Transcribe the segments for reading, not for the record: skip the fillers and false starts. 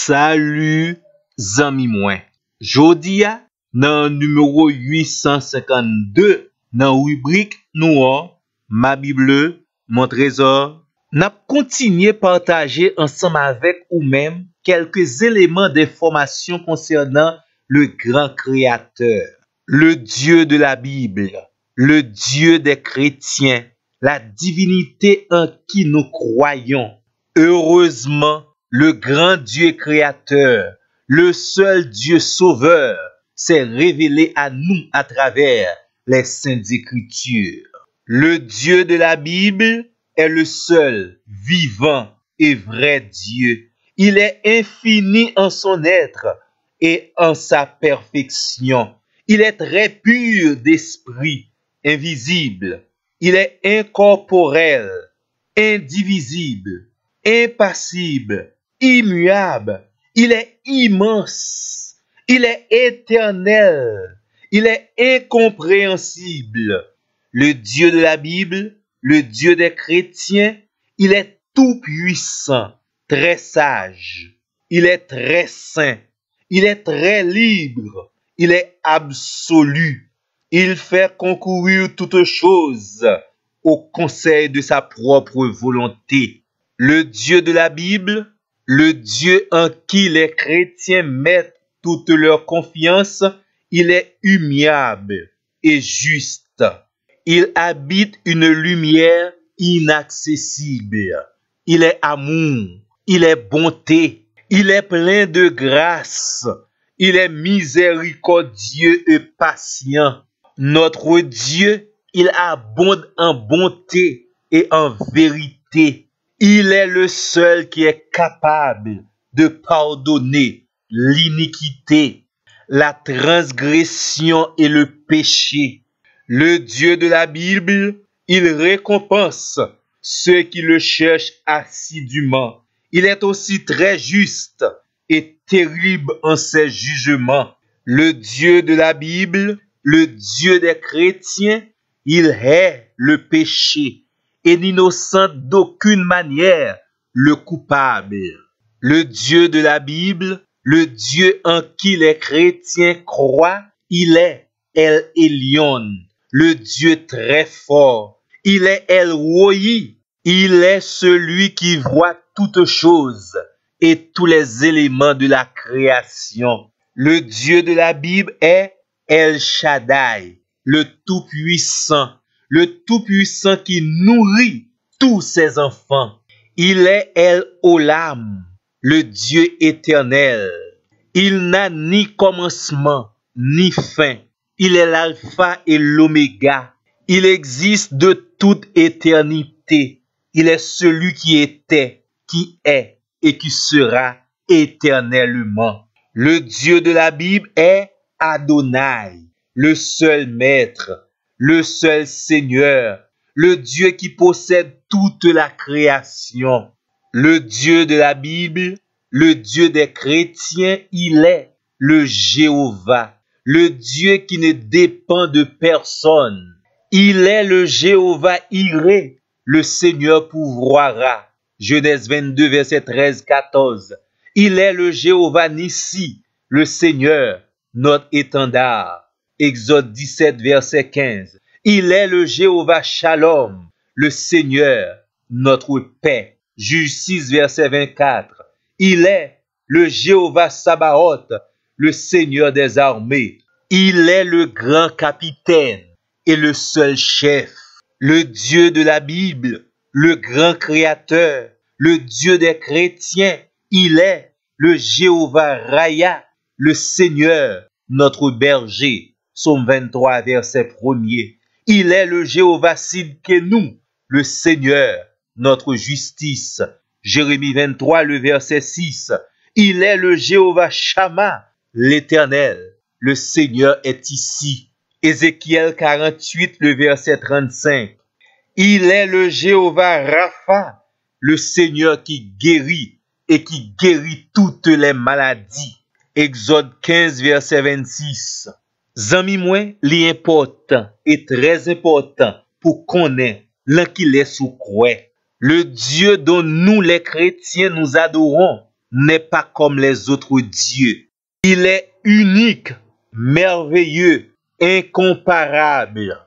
Salut, zami mwen. Jodi a, nan numéro 852, nan rubrik nou an, ma Bible, mon trésor, n'a continué partager ensemble avec ou même quelques éléments d'information concernant le grand créateur, le Dieu de la Bible, le Dieu des chrétiens, la divinité en qui nous croyons. Heureusement, le grand Dieu créateur, le seul Dieu sauveur, s'est révélé à nous à travers les Saintes Écritures. Le Dieu de la Bible est le seul, vivant et vrai Dieu. Il est infini en son être et en sa perfection. Il est très pur d'esprit, invisible. Il est incorporel, indivisible, impassible, immuable. Il est immense. Il est éternel. Il est incompréhensible. Le Dieu de la Bible, le Dieu des chrétiens, il est tout puissant, très sage. Il est très saint. Il est très libre. Il est absolu. Il fait concourir toutes choses au conseil de sa propre volonté. Le Dieu de la Bible, le Dieu en qui les chrétiens mettent toute leur confiance, il est humiliable et juste. Il habite une lumière inaccessible. Il est amour, il est bonté, il est plein de grâce, il est miséricordieux et patient. Notre Dieu, il abonde en bonté et en vérité. Il est le seul qui est capable de pardonner l'iniquité, la transgression et le péché. Le Dieu de la Bible, il récompense ceux qui le cherchent assidûment. Il est aussi très juste et terrible en ses jugements. Le Dieu de la Bible, le Dieu des chrétiens, il hait le péché et n'innocente d'aucune manière le coupable. Le Dieu de la Bible, le Dieu en qui les chrétiens croient, il est El Elyon, le Dieu très fort. Il est El Roi, il est celui qui voit toutes choses et tous les éléments de la création. Le Dieu de la Bible est El Shaddai, le Tout-Puissant qui nourrit tous ses enfants. Il est El Olam, le Dieu éternel. Il n'a ni commencement, ni fin. Il est l'alpha et l'oméga. Il existe de toute éternité. Il est celui qui était, qui est et qui sera éternellement. Le Dieu de la Bible est Adonai, le seul maître, le seul Seigneur, le Dieu qui possède toute la création. Le Dieu de la Bible, le Dieu des chrétiens, il est le Jéhovah, le Dieu qui ne dépend de personne. Il est le Jéhovah Iré, le Seigneur pourvoira. Genèse 22, verset 13-14. Il est le Jéhovah Nissi, le Seigneur, notre étendard. Exode 17, verset 15. Il est le Jéhovah Shalom, le Seigneur, notre paix. Juge 6, verset 24. Il est le Jéhovah Sabaoth, le Seigneur des armées. Il est le grand capitaine et le seul chef. Le Dieu de la Bible, le grand créateur, le Dieu des chrétiens. Il est le Jéhovah Raya, le Seigneur, notre berger. Psaume 23, verset 1er. Il est le Jéhovah Sidkenu, le Seigneur, notre justice. Jérémie 23, le verset 6. Il est le Jéhovah Shammah, l'Éternel. Le Seigneur est ici. Ézéchiel 48, le verset 35. Il est le Jéhovah Rapha, le Seigneur qui guérit et qui guérit toutes les maladies. Exode 15, verset 26. Zami mwen, li important et très important pour connaître l'un qui est sous croix. Le Dieu dont nous les chrétiens nous adorons, n'est pas comme les autres dieux. Il est unique, merveilleux, incomparable.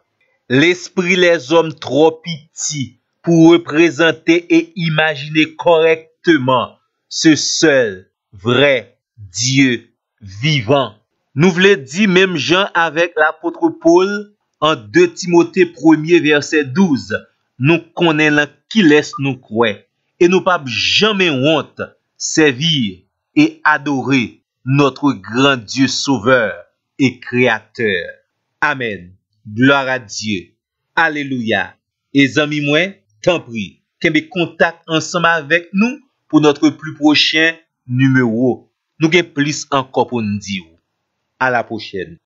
L'esprit les hommes trop petits pour représenter et imaginer correctement ce seul, vrai Dieu vivant. Nous voulons dire même Jean avec l'apôtre Paul en 2 Timothée 1er verset 12. Nous connaissons qui laisse nous croire et nous pas jamais honte servir et adorer notre grand Dieu sauveur et créateur. Amen. Gloire à Dieu. Alléluia. Et amis moi, t'en prie, qu'embé contact ensemble avec nous pour notre plus prochain numéro. Nous avons plus encore pour nous dire. À la prochaine.